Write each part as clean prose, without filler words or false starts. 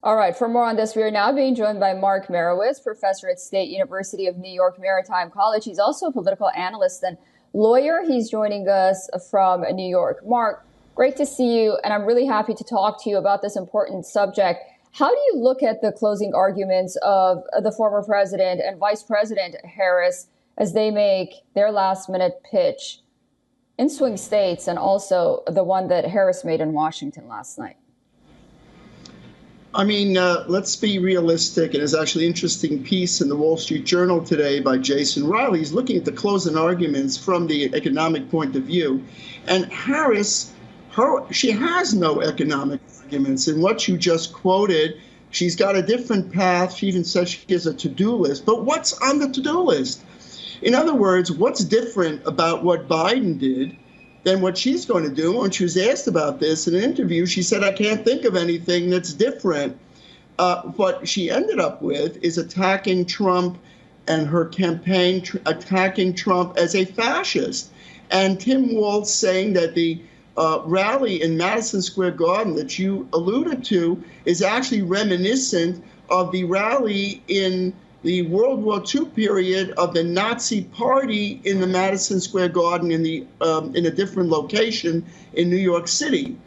All right, for more on this, we are now being joined by Mark Merowitz, professor at State University of New York Maritime College. He's also a political analyst and lawyer. He's joining us from New York. Mark, great to see you, and I'm really happy to talk to you about this important subject. How do you look at the closing arguments of the former president and Vice President Harris as they make their last-minute pitch in swing states, and also the one that Harris made in Washington last night? I mean, let's be realistic. And there's actually an interesting piece in the Wall Street Journal today by Jason Riley. He's looking at the closing arguments from the economic point of view. And Harris, she has no economic arguments. In what you just quoted, she's got a different path. She even says she has a to-do list. But what's on the to-do list? In other words, what's different about what Biden did than what she's going to do? When she was asked about this in an interview, she said, I can't think of anything that's different. What she ended up with is attacking Trump and her campaign, attacking Trump as a fascist. And Tim Walz saying that the rally in Madison Square Garden that you alluded to is actually reminiscent of the rally in the World War II period of the Nazi Party in the Madison Square Garden in a different location in New York City.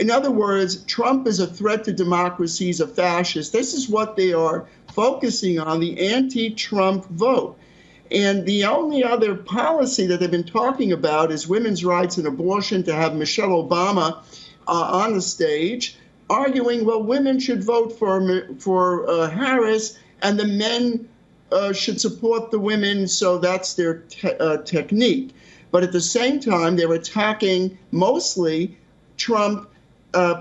In other words, Trump is a threat to democracy. He's a fascist. This is what they are focusing on, the anti-Trump vote. And the only other policy that they've been talking about is women's rights and abortion, to have Michelle Obama on the stage arguing, well, women should vote for Harris, and the men should support the women, so that's their technique. But at the same time, they're attacking mostly Trump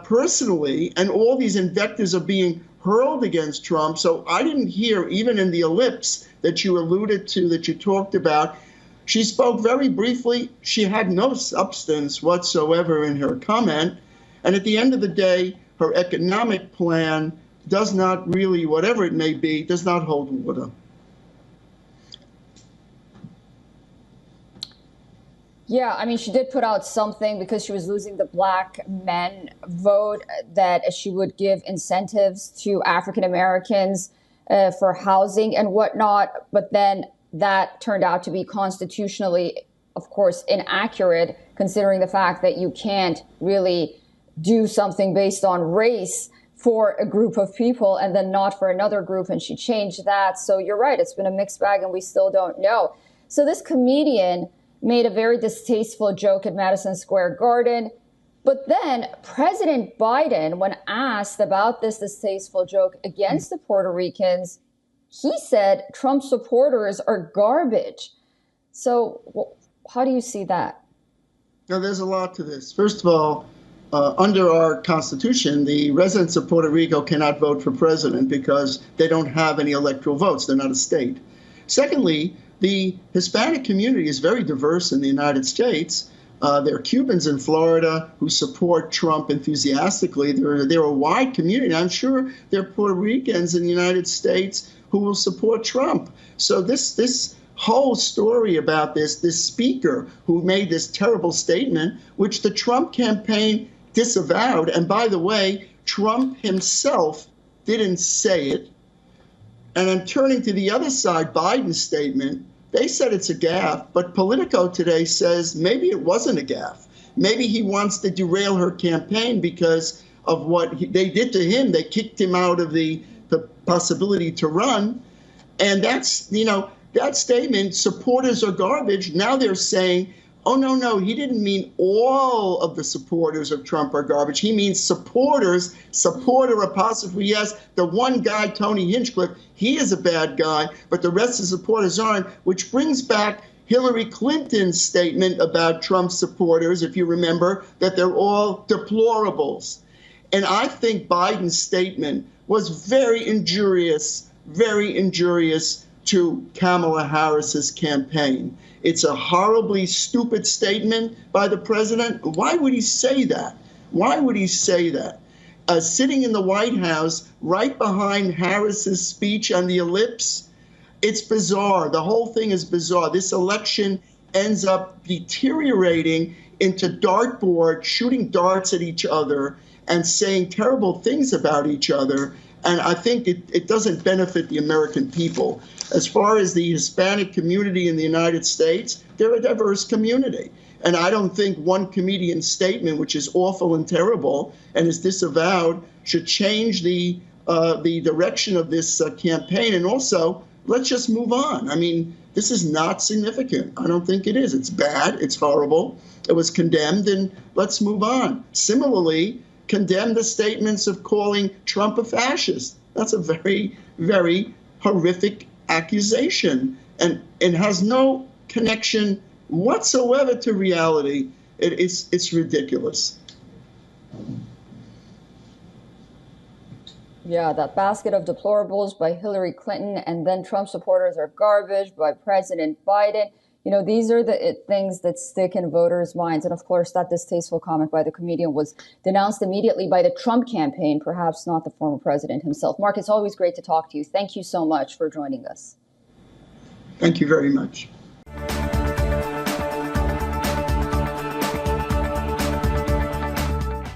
personally, and all these invectives are being hurled against Trump. So I didn't hear, even in the ellipse that you alluded to, that you talked about, she spoke very briefly. She had no substance whatsoever in her comment. And at the end of the day, her economic plan does not really, whatever it may be, does not hold water. Yeah, I mean, she did put out something because she was losing the black men vote, that she would give incentives to African Americans for housing and whatnot. But then that turned out to be constitutionally, of course, inaccurate, considering the fact that you can't really do something based on race for a group of people and then not for another group. And she changed that. So you're right. It's been a mixed bag and we still don't know. So this comedian made a very distasteful joke at Madison Square Garden. But then President Biden, when asked about this distasteful joke against the Puerto Ricans, he said Trump supporters are garbage. So how do you see that? Now, there's a lot to this. First of all, under our Constitution, the residents of Puerto Rico cannot vote for president because they don't have any electoral votes. They're not a state. Secondly, the Hispanic community is very diverse in the United States. There are Cubans in Florida who support Trump enthusiastically. They're a wide community. I'm sure there are Puerto Ricans in the United States who will support Trump. So this whole story about this speaker who made this terrible statement, which the Trump campaign disavowed. And by the way, Trump himself didn't say it. And then turning to the other side, Biden's statement, they said it's a gaffe, but Politico today says maybe it wasn't a gaffe. Maybe he wants to derail her campaign because of what they did to him. They kicked him out of the possibility to run. And that's, that statement, supporters are garbage. Now they're saying, oh, no, he didn't mean all of the supporters of Trump are garbage. He means supporters, supporter apostrophe, yes. The one guy, Tony Hinchcliffe, he is a bad guy, but the rest of the supporters aren't, which brings back Hillary Clinton's statement about Trump supporters, if you remember, that they're all deplorables. And I think Biden's statement was very injurious to Kamala Harris's campaign. It's a horribly stupid statement by the president. Why would he say that? Why would he say that? Sitting in the White House right behind Harris's speech on the ellipse, it's bizarre. The whole thing is bizarre. This election ends up deteriorating into dartboard, shooting darts at each other and saying terrible things about each other. And I think it doesn't benefit the American people. As far as the Hispanic community in the United States, they're a diverse community. And I don't think one comedian's statement, which is awful and terrible and is disavowed, should change the direction of this campaign. And also, let's just move on. I mean, this is not significant. I don't think it is. It's bad. It's horrible. It was condemned, and let's move on. Similarly, condemn the statements of calling Trump a fascist. That's a very, very horrific accusation, and it has no connection whatsoever to reality. It's ridiculous. Yeah, that basket of deplorables by Hillary Clinton and then Trump supporters are garbage by President Biden. You know, these are the things that stick in voters' minds. And of course, that distasteful comment by the comedian was denounced immediately by the Trump campaign, perhaps not the former president himself. Mark, it's always great to talk to you. Thank you so much for joining us. Thank you very much.